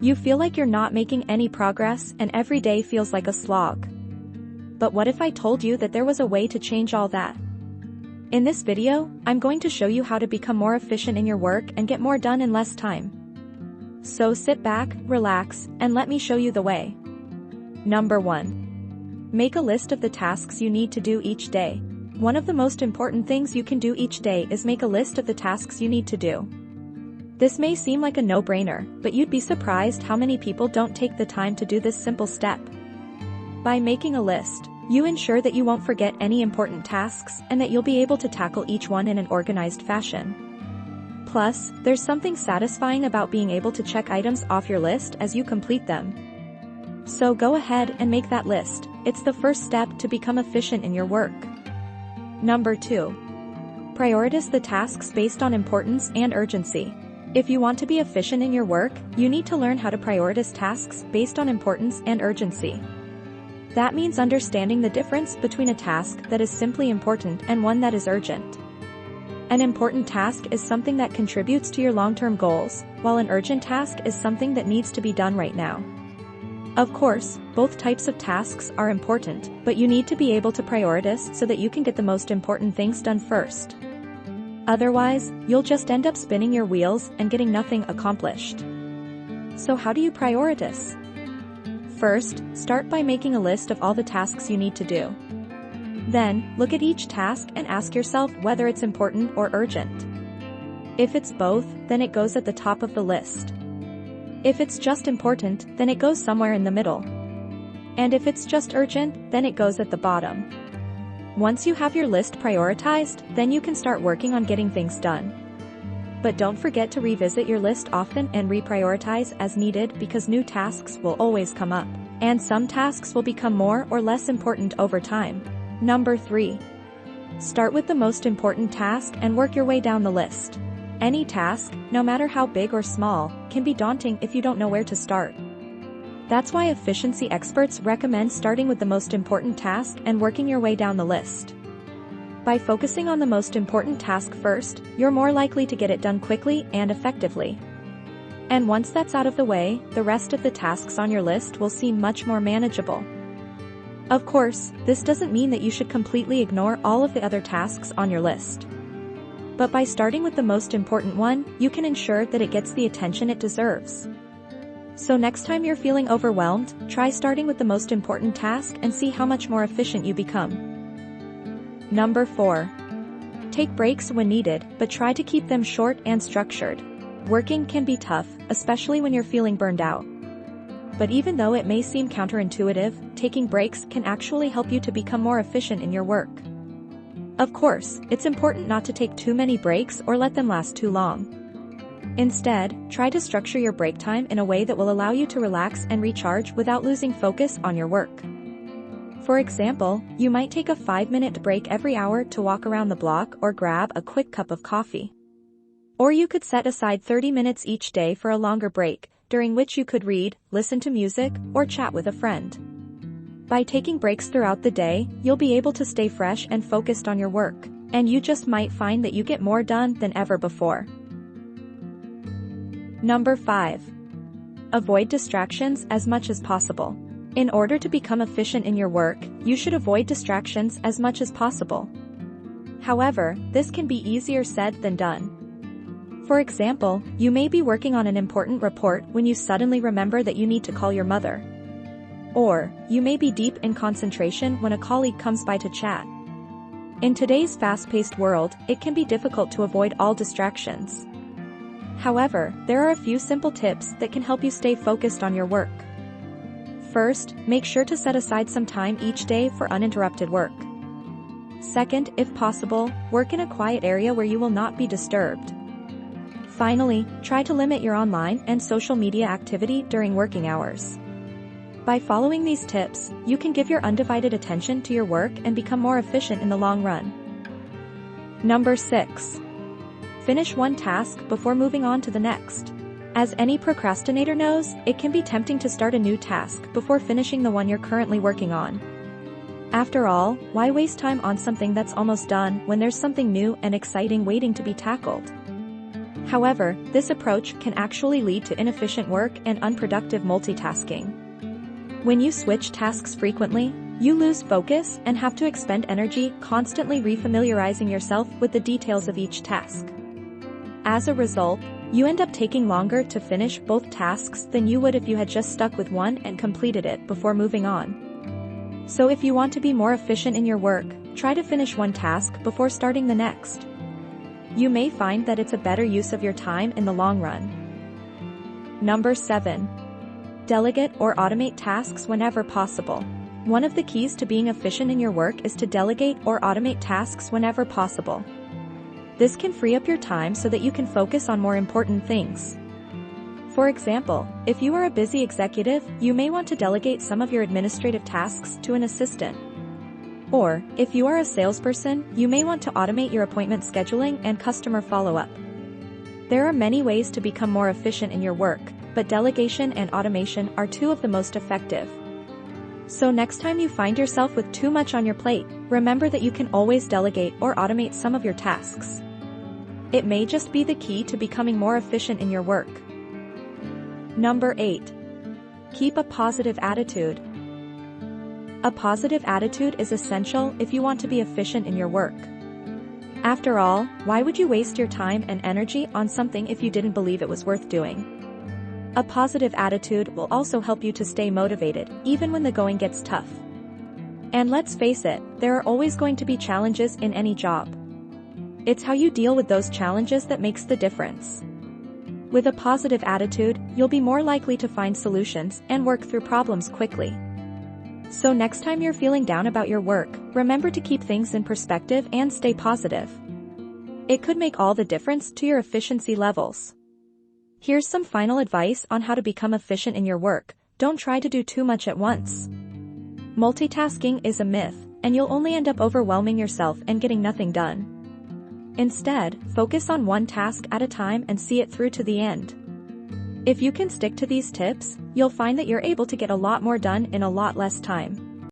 You feel like you're not making any progress and every day feels like a slog. But what if I told you that there was a way to change all that? In this video, I'm going to show you how to become more efficient in your work and get more done in less time. So sit back, relax, and let me show you the way. Number 1. Make a list of the tasks you need to do each day. One of the most important things you can do each day is make a list of the tasks you need to do. This may seem like a no-brainer, but you'd be surprised how many people don't take the time to do this simple step. By making a list, you ensure that you won't forget any important tasks and that you'll be able to tackle each one in an organized fashion. Plus, there's something satisfying about being able to check items off your list as you complete them. So go ahead and make that list. It's the first step to become efficient in your work. Number 2. Prioritize the tasks based on importance and urgency. If you want to be efficient in your work, you need to learn how to prioritize tasks based on importance and urgency. That means understanding the difference between a task that is simply important and one that is urgent. An important task is something that contributes to your long-term goals, while an urgent task is something that needs to be done right now. Of course, both types of tasks are important, but you need to be able to prioritize so that you can get the most important things done first. Otherwise, you'll just end up spinning your wheels and getting nothing accomplished. So how do you prioritize? First, start by making a list of all the tasks you need to do. Then, look at each task and ask yourself whether it's important or urgent. If it's both, then it goes at the top of the list. If it's just important, then it goes somewhere in the middle. And if it's just urgent, then it goes at the bottom. Once you have your list prioritized, then you can start working on getting things done. But don't forget to revisit your list often and reprioritize as needed because new tasks will always come up, and some tasks will become more or less important over time. Number 3. Start with the most important task and work your way down the list. Any task, no matter how big or small, can be daunting if you don't know where to start. That's why efficiency experts recommend starting with the most important task and working your way down the list. By focusing on the most important task first, you're more likely to get it done quickly and effectively. And once that's out of the way, the rest of the tasks on your list will seem much more manageable. Of course, this doesn't mean that you should completely ignore all of the other tasks on your list. But by starting with the most important one, you can ensure that it gets the attention it deserves. So next time you're feeling overwhelmed, try starting with the most important task and see how much more efficient you become. Number 4. Take breaks when needed, but try to keep them short and structured. Working can be tough, especially when you're feeling burned out. But even though it may seem counterintuitive, taking breaks can actually help you to become more efficient in your work. Of course, it's important not to take too many breaks or let them last too long. Instead, try to structure your break time in a way that will allow you to relax and recharge without losing focus on your work. For example, you might take a 5-minute break every hour to walk around the block or grab a quick cup of coffee. Or you could set aside 30 minutes each day for a longer break, during which you could read, listen to music, or chat with a friend. By taking breaks throughout the day, you'll be able to stay fresh and focused on your work, and you just might find that you get more done than ever before. Number 5. Avoid distractions as much as possible. In order to become efficient in your work, you should avoid distractions as much as possible. However, this can be easier said than done. For example, you may be working on an important report when you suddenly remember that you need to call your mother. Or, you may be deep in concentration when a colleague comes by to chat. In today's fast-paced world, it can be difficult to avoid all distractions. However, there are a few simple tips that can help you stay focused on your work. First, make sure to set aside some time each day for uninterrupted work. Second, if possible, work in a quiet area where you will not be disturbed. Finally, try to limit your online and social media activity during working hours. By following these tips, you can give your undivided attention to your work and become more efficient in the long run. Number 6. Finish one task before moving on to the next. As any procrastinator knows, it can be tempting to start a new task before finishing the one you're currently working on. After all, why waste time on something that's almost done when there's something new and exciting waiting to be tackled? However, this approach can actually lead to inefficient work and unproductive multitasking. When you switch tasks frequently, you lose focus and have to expend energy constantly refamiliarizing yourself with the details of each task. As a result, you end up taking longer to finish both tasks than you would if you had just stuck with one and completed it before moving on. So if you want to be more efficient in your work, try to finish one task before starting the next. You may find that it's a better use of your time in the long run. Number 7. Delegate or automate tasks whenever possible. One of the keys to being efficient in your work is to delegate or automate tasks whenever possible. This can free up your time so that you can focus on more important things. For example, if you are a busy executive, you may want to delegate some of your administrative tasks to an assistant. Or, if you are a salesperson, you may want to automate your appointment scheduling and customer follow-up. There are many ways to become more efficient in your work, but delegation and automation are two of the most effective. So next time you find yourself with too much on your plate, remember that you can always delegate or automate some of your tasks. It may just be the key to becoming more efficient in your work. Number 8. Keep a positive attitude. A positive attitude is essential if you want to be efficient in your work. After all, why would you waste your time and energy on something if you didn't believe it was worth doing? A positive attitude will also help you to stay motivated, even when the going gets tough. And let's face it, there are always going to be challenges in any job. It's how you deal with those challenges that makes the difference. With a positive attitude, you'll be more likely to find solutions and work through problems quickly. So next time you're feeling down about your work, remember to keep things in perspective and stay positive. It could make all the difference to your efficiency levels. Here's some final advice on how to become efficient in your work. Don't try to do too much at once. Multitasking is a myth, and you'll only end up overwhelming yourself and getting nothing done. Instead, focus on one task at a time and see it through to the end. If you can stick to these tips, you'll find that you're able to get a lot more done in a lot less time.